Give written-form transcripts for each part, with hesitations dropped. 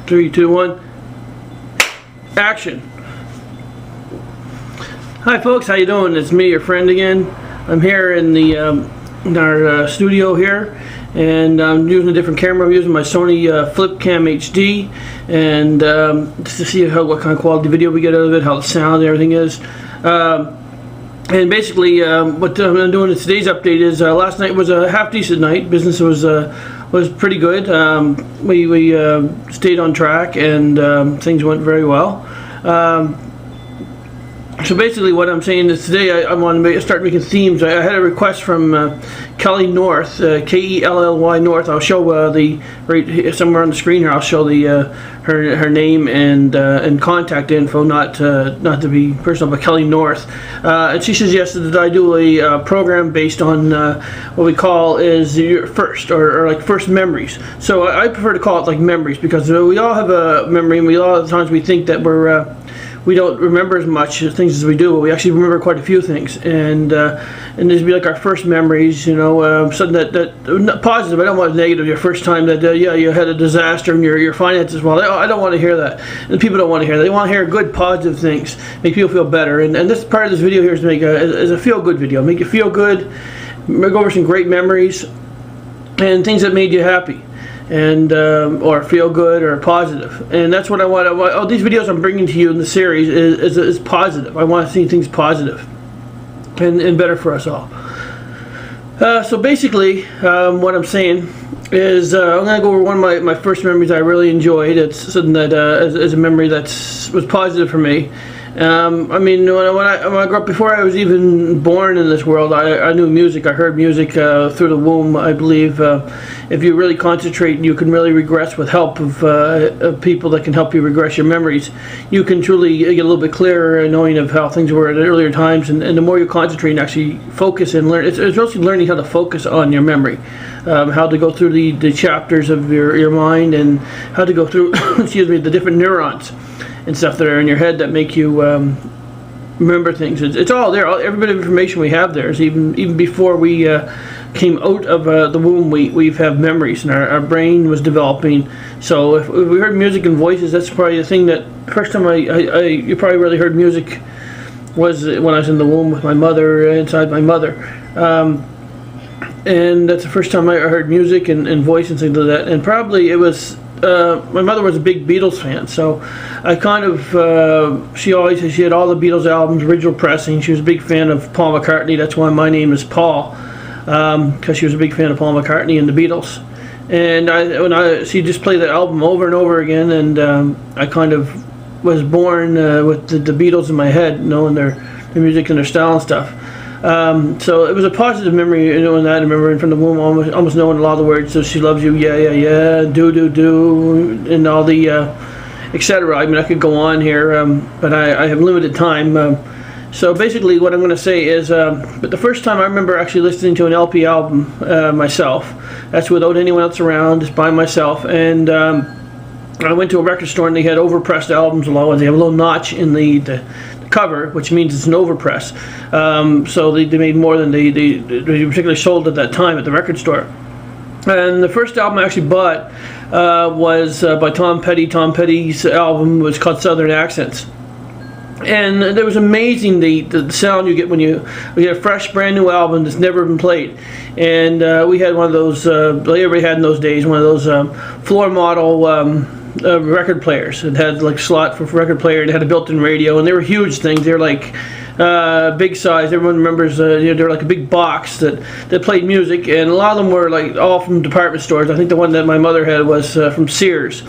3, 2, 1. Action. Hi folks, how you doing? It's me, your friend again. I'm here in the in our studio here, and I'm using a different camera. I'm using my Sony Flipcam HD, and just to see what kind of quality video we get out of it, how the sound and everything is. And basically, what I'm doing in today's update is last night was a half decent night. Business was pretty good. We stayed on track, and things went very well. So basically what I'm saying is today I want to start making themes. I had a request from Kelly North, K-E-L-L-Y North. I'll show right somewhere on the screen here. I'll show her name and contact info, not to be personal, but Kelly North. And she suggested that I do a program based on what we call is your first or like first memories. So I prefer to call it like memories, because we all have a memory, and a lot of the times we think that we don't remember as much things as we do, but we actually remember quite a few things, and these be like our first memories, you know, something that not positive. I don't want negative. Your first time that yeah, you had a disaster in your finances. Well, I don't want to hear that, and people don't want to hear that. They want to hear good positive things, make people feel better. And this part of this video here is to make a feel good video, make you feel good, go over some great memories and things that made you happy, and or feel good or positive. And that's what I want. All these videos I'm bringing to you in the series is positive. I want to see things positive and better for us all. So basically what I'm saying is I'm going to go over one of my first memories I really enjoyed. It's something that is a memory that was positive for me. I mean, when I grew up, before I was even born in this world, I knew music. I heard music through the womb. I believe if you really concentrate, you can really regress with help of people that can help you regress your memories. You can truly get a little bit clearer knowing of how things were at earlier times, and the more you concentrate and actually focus and learn, it's mostly learning how to focus on your memory, how to go through the chapters of your mind, and how to go through excuse me, the different neurons and stuff that are in your head that make you remember things. It's all there. Every bit of information we have there is even before we came out of the womb. We have memories, and our brain was developing. So if we heard music and voices, that's probably the thing that first time you probably really heard music was when I was in the womb with my mother, inside my mother. And that's the first time I heard music and voice and things like that. And probably it was my mother was a big Beatles fan, so I kind of she had all the Beatles albums, original pressing. She was a big fan of Paul McCartney. That's why my name is Paul, because she was a big fan of Paul McCartney and the Beatles. And she just played the album over and over again, and I kind of was born with the Beatles in my head, knowing their music and their style and stuff. So it was a positive memory, you know, in that I remember from the womb almost knowing a lot of the words. So she loves you, yeah, yeah, yeah, do, and all the etc. I mean, I could go on here, but I have limited time. So basically what I'm going to say is, but the first time I remember actually listening to an LP album myself, that's without anyone else around, just by myself, and I went to a record store and they had overpressed albums along, and they have a little notch in the cover, which means it's an overpress. So they made more than they particularly sold at that time at the record store. And the first album I actually bought was by Tom Petty. Tom Petty's album was called Southern Accents. And it was amazing the sound you get when you get a fresh, brand new album that's never been played. And we had one of those, like everybody had in those days, one of those floor model record players. It had like slot for record player, and it had a built-in radio, and they were huge things. They were like big size. Everyone remembers you know, they were like a big box that played music, and a lot of them were like all from department stores. I think the one that my mother had was from Sears.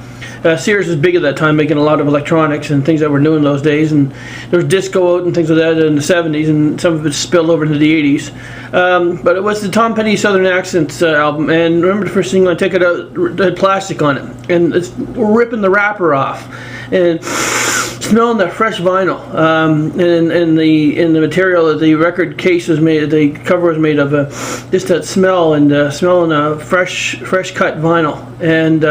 Sears was big at that time, making a lot of electronics and things that were new in those days, and there was disco out and things like that in the 70s, and some of it spilled over into the 80s. But it was the Tom Petty Southern Accents album, and remember the first single I took it out, it had plastic on it, and we're ripping the wrapper off, and smelling that fresh vinyl, and the material that the record case was made, the cover was made of, just that smell, and smelling fresh cut vinyl. And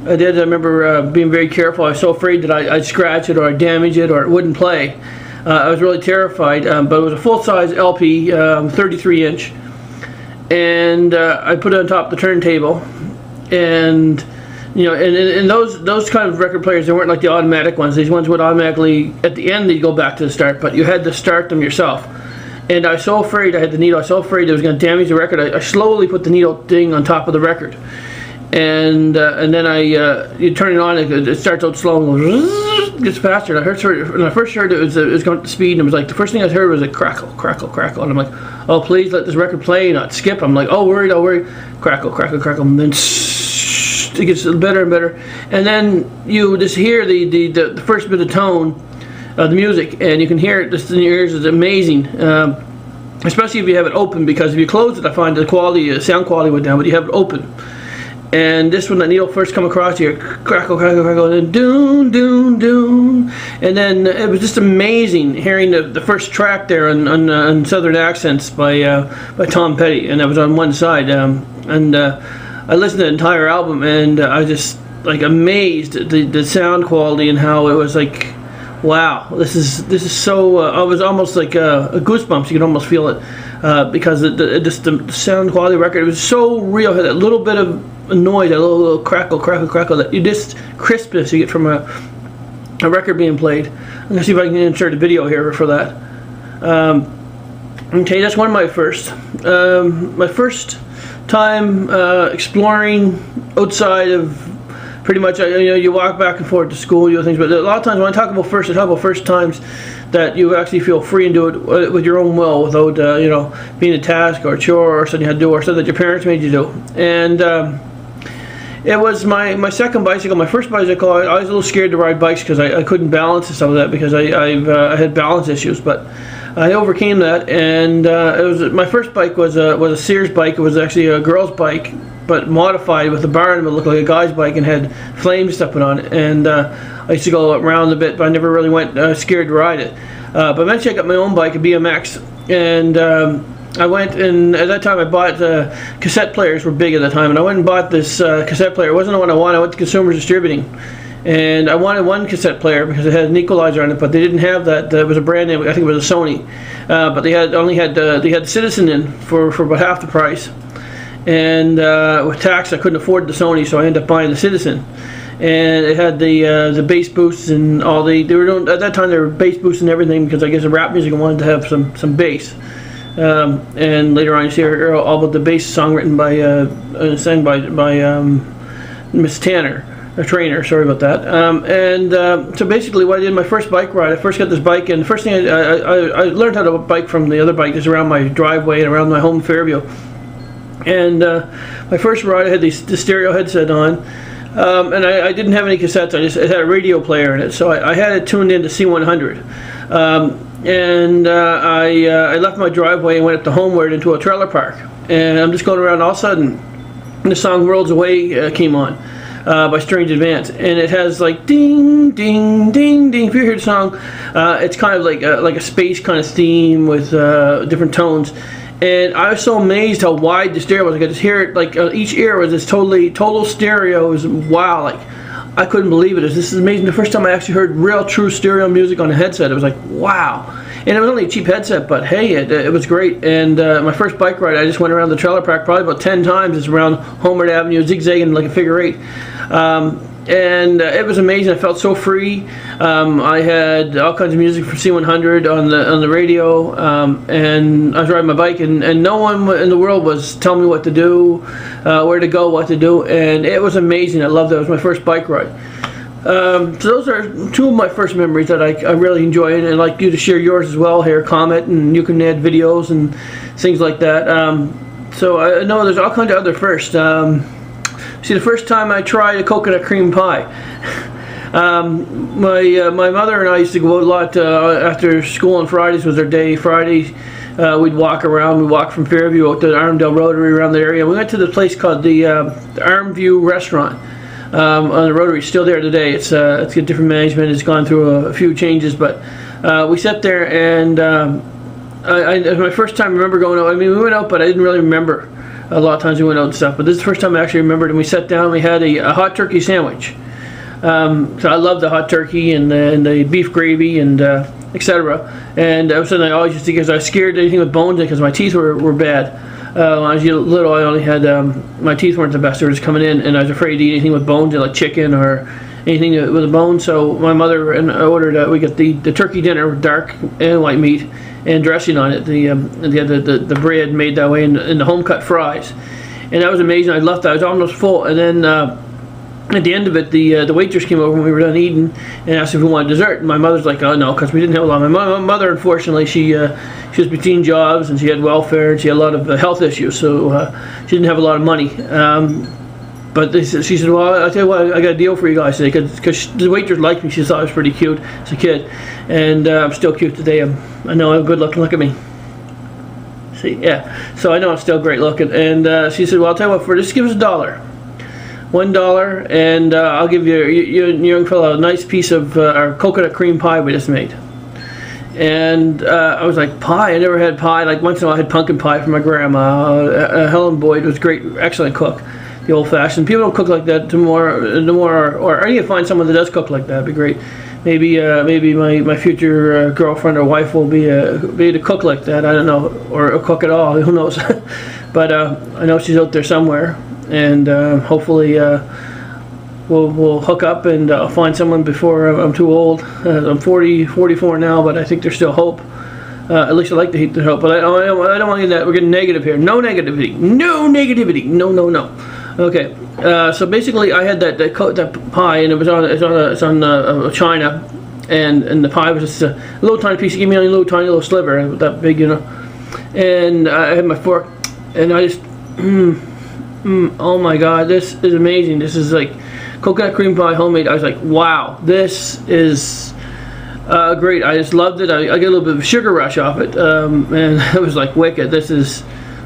I remember being very careful. I was so afraid that I'd scratch it or I'd damage it or it wouldn't play. I was really terrified, but it was a full-size LP, 33 inch, and I put it on top of the turntable, and You know, and those kind of record players, they weren't like the automatic ones. These ones would automatically, at the end, they'd go back to the start, but you had to start them yourself. And I was so afraid, I had the needle, I was so afraid it was going to damage the record, I slowly put the needle thing on top of the record. And then you turn it on, it starts out slow and goes, gets faster. And when I first heard it, it was going to speed, and it was like, the first thing I heard was a crackle, crackle, crackle. And I'm like, oh, please let this record play, not skip. I'm like, oh, worried, crackle, crackle, crackle. And then it gets better and better. And then you just hear the first bit of tone of the music, and you can hear it just in your ears. It's amazing. Especially if you have it open, because if you close it, I find the quality, sound quality went down, but you have it open. And this, when that needle first come across here, crackle, crackle, crackle, and then doon, doon, doon. And then it was just amazing hearing the first track there on Southern Accents by Tom Petty, and that was on one side. I listened to the entire album, and I was just like amazed at the sound quality and how it was like, wow, this is so. I was almost like a goosebumps. You could almost feel it because the sound quality of the record, it was so real. It had that little bit of noise, that little crackle, crackle, crackle, that you just crispness you get from a record being played. I'm gonna see if I can insert a video here for that. Okay, that's one of my first. My first time exploring outside of. Pretty much, you walk back and forth to school, you do things, but a lot of times when I talk about first times that you actually feel free and do it with your own will, without being a task or a chore or something you had to do or something that your parents made you do. And it was my second bicycle. My first bicycle, I was a little scared to ride bikes because I couldn't balance and stuff like that, because I had balance issues, but I overcame that. And it was my first bike was a Sears bike. It was actually a girl's bike, but modified with a bar in it. It looked like a guy's bike and had flames stuff put on it. And I used to go around a bit, but I never really went scared to ride it. But eventually I got my own bike, a BMX, and I went, and at that time I bought cassette players were big at the time, and I went and bought this cassette player. It wasn't the one I wanted. I went to Consumers Distributing, and I wanted one cassette player because it had an equalizer on it, but they didn't have that. It was a brand name. I think it was a Sony, but they had the Citizen in for about half the price. And with tax, I couldn't afford the Sony, so I ended up buying the Citizen. And it had the bass boosts and all they were doing at that time. They were bass boosts and everything, because I guess in rap music I wanted to have some bass. And later on, you see all about the bass song written by sang by Miss Tanner, a trainer. Sorry about that. So basically, what I did my first bike ride, I first got this bike, and the first thing I learned how to bike from the other bike is around my driveway and around my home in Fairview. And my first ride, I had the stereo headset on, and I didn't have any cassettes. It had a radio player in it, so I had it tuned in to C100. I left my driveway and went up to Homeward into a trailer park. And I'm just going around, all of a sudden, the song "Worlds Away" came on by Strange Advance, and it has like ding, ding, ding, ding. If you hear the song, it's kind of like a space kind of theme with different tones. And I was so amazed how wide the stereo was. I could just hear it, like each ear was this total stereo. It was wow, like I couldn't believe it. This is amazing. The first time I actually heard real, true stereo music on a headset, it was like wow. And it was only a cheap headset, but hey, it was great. And my first bike ride, I just went around the trailer park probably about 10 times. It's around Homeward Avenue, zigzagging like a figure eight. And it was amazing. I felt so free. I had all kinds of music from C100 on the radio, and I was riding my bike, and no one in the world was telling me what to do, where to go, what to do, and it was amazing. I loved it. It was my first bike ride. So those are two of my first memories that I really enjoy, and I'd like you to share yours as well here. Comment, and you can add videos and things like that. So I know there's all kinds of other firsts. See, the first time I tried a coconut cream pie, my mother and I used to go out a lot after school on Fridays was our day. Friday, we'd walk around. We'd walk from Fairview out to the Armdale Rotary around the area. We went to the place called the Armview Restaurant on the Rotary. It's still there today. It's got different management. It's gone through a few changes, but we sat there, and it was my first time I remember going out. I mean, we went out, but I didn't really remember. A lot of times we went out and stuff, but this is the first time I actually remembered, and we sat down and we had a hot turkey sandwich. So I love the hot turkey and the beef gravy and etc. And all of a sudden I always used to, because I was scared of anything with bones in it because my teeth were bad. When I was little, I only had my teeth weren't the best. They were just coming in, and I was afraid to eat anything with bones, like chicken or anything with a bone. So my mother and I ordered. We got the turkey dinner with dark and white meat and dressing on it. The bread made that way, and the home cut fries, and that was amazing. I left that. I was almost full, and then. At the end of it, the waitress came over when we were done eating and asked if we wanted dessert. And my mother's like, "Oh no," because we didn't have a lot. My mother, unfortunately, she was between jobs and she had welfare and she had a lot of health issues, so she didn't have a lot of money. But she said, "Well, I tell you what, I got a deal for you guys today," because the waitress liked me. She thought I was pretty cute as a kid, and I'm still cute today. I know I'm good looking. Look at me. See, yeah. So I know I'm still great looking. And she said, "Well, I'll tell you what, just give us $1." $1, and I'll give you young fellow a nice piece of our coconut cream pie we just made. And I was like, pie? I never had pie. Like once in a while I had pumpkin pie from my grandma. Helen Boyd was great, excellent cook, the old-fashioned. People don't cook like that or I need to find someone that does cook like that. It'd be great. Maybe my future girlfriend or wife will be to cook like that. I don't know, or cook at all. Who knows? But I know she's out there somewhere. And hopefully we'll hook up and find someone before I'm too old. I'm 44 now, but I think there's still hope. At least I like to keep the hope. But I don't want to get that. We're getting negative here. No negativity. No negativity. No. Okay. So basically, I had that pie, and it's on china, and the pie was just a little tiny piece. He gave me a little sliver, that big, And I had my fork, and I just. Oh my God, this is amazing. This is like coconut cream pie, homemade. I was like, wow, this is great. I just loved it. I get a little bit of a sugar rush off it, and it was like wicked. This is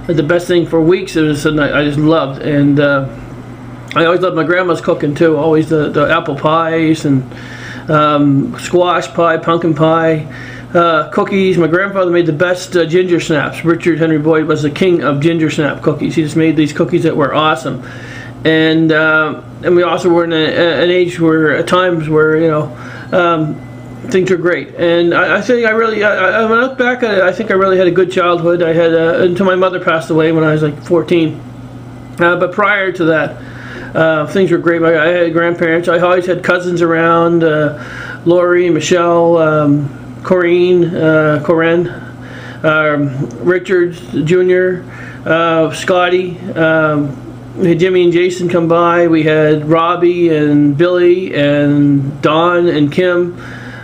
the best thing for weeks. It was something I just loved, and I always loved my grandma's cooking too. Always the apple pies and squash pie, pumpkin pie. Cookies. My grandfather made the best ginger snaps. Richard Henry Boyd was the king of ginger snap cookies. He just made these cookies that were awesome, and we also were in an age where at times where things were great. And I think I really, when I look back at it, I think I really had a good childhood. I had until my mother passed away when I was like 14. But prior to that, things were great. I had grandparents. I always had cousins around. Lori, Michelle. Corinne, Richard Jr., Scotty, we had Jimmy and Jason come by. We had Robbie and Billy and Don and Kim,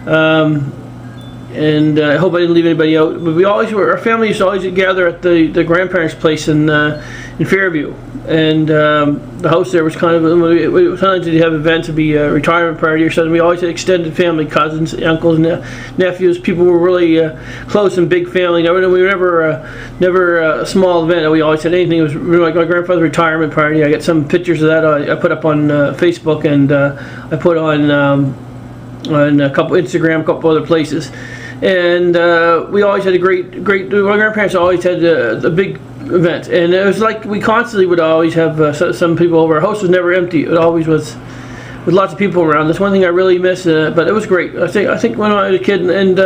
and I hope I didn't leave anybody out. But our family used to always gather at the grandparents' place in Fairview, and the house there was kind of. Sometimes they'd have events, it'd be a retirement party or something. We always had extended family, cousins, uncles, nephews. People were really close and big family. We were never a small event. We always had anything. It was like my grandfather's retirement party. I got some pictures of that. I put up on Facebook, and I put on a couple Instagram, a couple other places. And we always had a great. My grandparents always had a big event, and it was like we constantly would always have some people over. Our house was never empty. It always was with lots of people around. That's one thing I really miss, but it was great. I think when I was a kid, and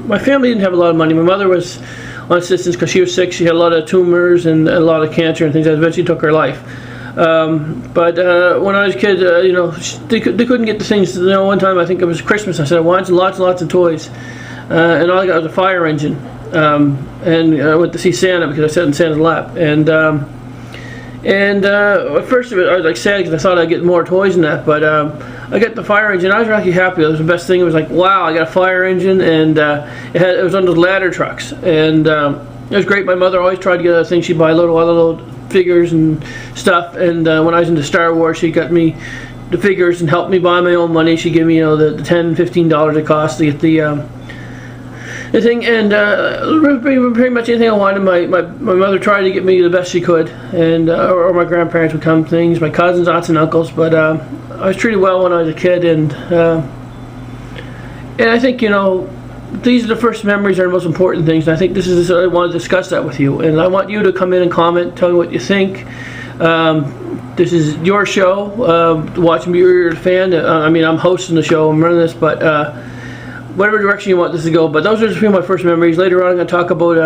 my family didn't have a lot of money. My mother was on assistance because she was sick. She had a lot of tumors and a lot of cancer and things that eventually took her life. But when I was a kid, they couldn't get the things. One time I think it was Christmas. I said I wanted lots and lots of toys, and all I got was a fire engine. And I went to see Santa because I sat in Santa's lap. And at first I was like sad because I thought I'd get more toys than that. But I got the fire engine. I was really happy. It was the best thing. It was like, wow, I got a fire engine, and it was on those ladder trucks, and it was great. My mother always tried to get other things. She'd buy little figures and stuff. And when I was into Star Wars, she got me the figures and helped me buy my own money. She gave me the $10, $15 it cost to get the thing, and pretty much anything I wanted. My mother tried to get me the best she could, and or my grandparents would come, things, my cousins, aunts, and uncles. But I was treated well when I was a kid, and I think these are the first memories that are the most important things. And I think I want to discuss that with you, and I want you to come in and comment, tell me what you think. This is your show. Watch me, you're a fan. I'm hosting the show. I'm running this, but. whatever direction you want this to go. But those are just a few of my first memories. Later on, I'm going to talk about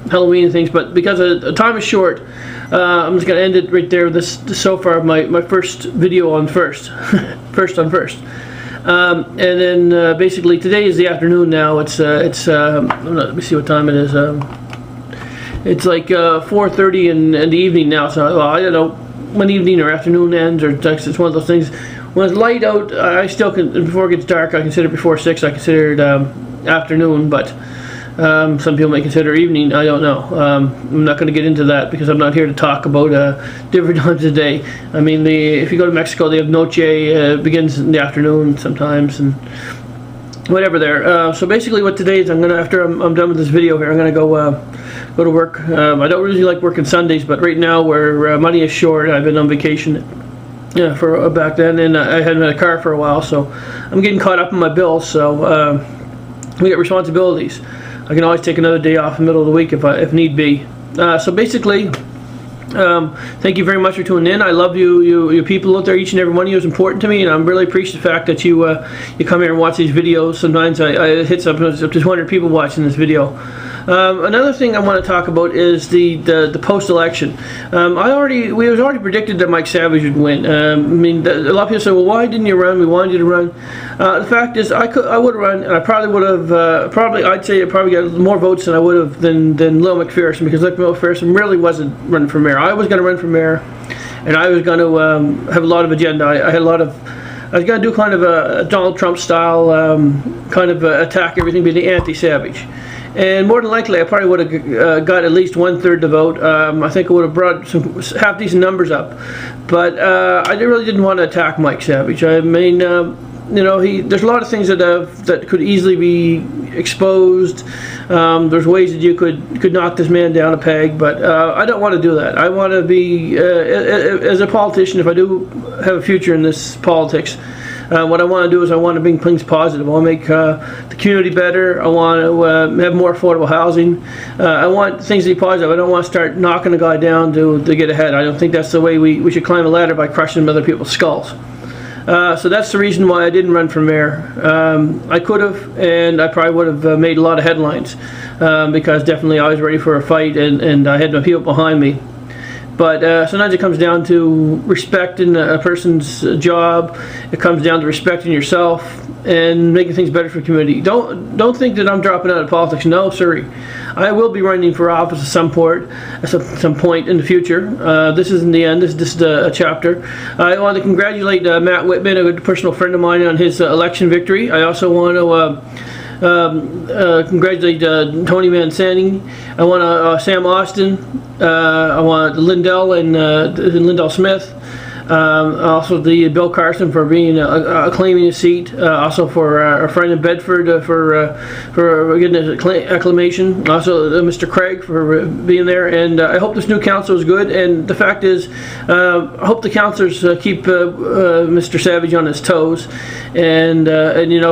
Halloween and things. But because the time is short, I'm just going to end it right there. This so far my first video on first, first on first. And then basically today is the afternoon now. It's let me see what time it is. It's like 4:30 in the evening now. So well, I don't know when evening or afternoon ends, or it's one of those things. When it's light out, I still can. Before it gets dark, I consider it before 6. I consider it afternoon, but some people may consider evening. I don't know. I'm not going to get into that because I'm not here to talk about different times of day. I mean, if you go to Mexico, they have Noche, begins in the afternoon sometimes, and whatever there. So basically, what today is, after I'm done with this video here, I'm gonna go to work. I don't really like working Sundays, but right now, where money is short, I've been on vacation. Yeah, for back then, and I hadn't had a car for a while, so I'm getting caught up in my bills. So we get responsibilities. I can always take another day off in the middle of the week if need be. So basically, thank you very much for tuning in. I love you people out there. Each and every one of you is important to me, and I'm really appreciative of the fact that you come here and watch these videos. Sometimes I hit up to 200 people watching this video. Another thing I want to talk about is the post-election. We was already predicted that Mike Savage would win. I mean, a lot of people say, "Well, why didn't you run? We wanted you to run." The fact is, I would have run, and I probably would have. I'd say I probably got more votes than I would have than Lil McPherson, because Lil McPherson really wasn't running for mayor. I was going to run for mayor, and I was going to have a lot of agenda. I had a lot of. I was going to do kind of a Donald Trump style kind of attack everything, be the anti-Savage. And more than likely, I probably would have got at least 1/3 the vote. I think I would have brought some half decent numbers up. But I really didn't want to attack Mike Savage. I mean, there's a lot of things that could easily be exposed. There's ways that you could knock this man down a peg, but I don't want to do that. I want to be, as a politician, if I do have a future in this politics, what I want to do is I want to bring things positive. I want to make the community better. I want to have more affordable housing. I want things to be positive. I don't want to start knocking a guy down to get ahead. I don't think that's the way we should climb a ladder, by crushing other people's skulls. So that's the reason why I didn't run for mayor. I could have, and I probably would have made a lot of headlines, because definitely I was ready for a fight, and I had my people behind me. But sometimes it comes down to respecting a person's job. It comes down to respecting yourself and making things better for the community. Don't think that I'm dropping out of politics. No, sorry. I will be running for office at some point in the future. This isn't the end. This is a chapter. I want to congratulate Matt Whitman, a good personal friend of mine, on his election victory. I also want to congratulate Tony Mancini. I want Sam Austin. I want Lindell and Lindell Smith. Also the Bill Carson for being claiming a seat. Also for our friend in Bedford for getting an acclamation. Also Mr. Craig for being there. And I hope this new council is good. And the fact is, I hope the councilors keep Mr. Savage on his toes, and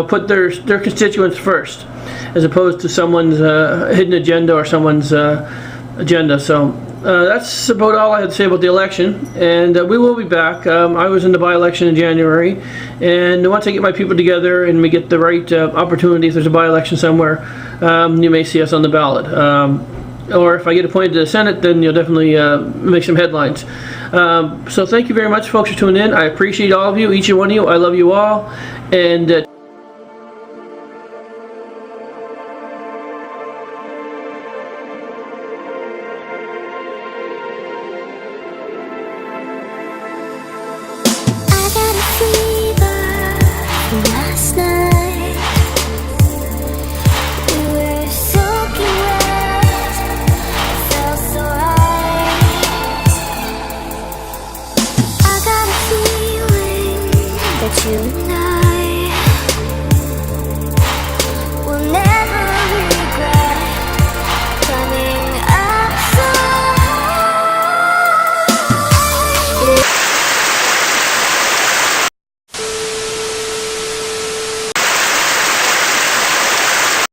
put their constituents first, as opposed to someone's hidden agenda or someone's agenda. So that's about all I had to say about the election, and we will be back. I was in the by-election in January, and once I get my people together and we get the right opportunity, if there's a by-election somewhere, you may see us on the ballot. Or if I get appointed to the Senate, then you'll definitely make some headlines. So thank you very much, folks, for tuning in. I appreciate all of you, each and one of you. I love you all, and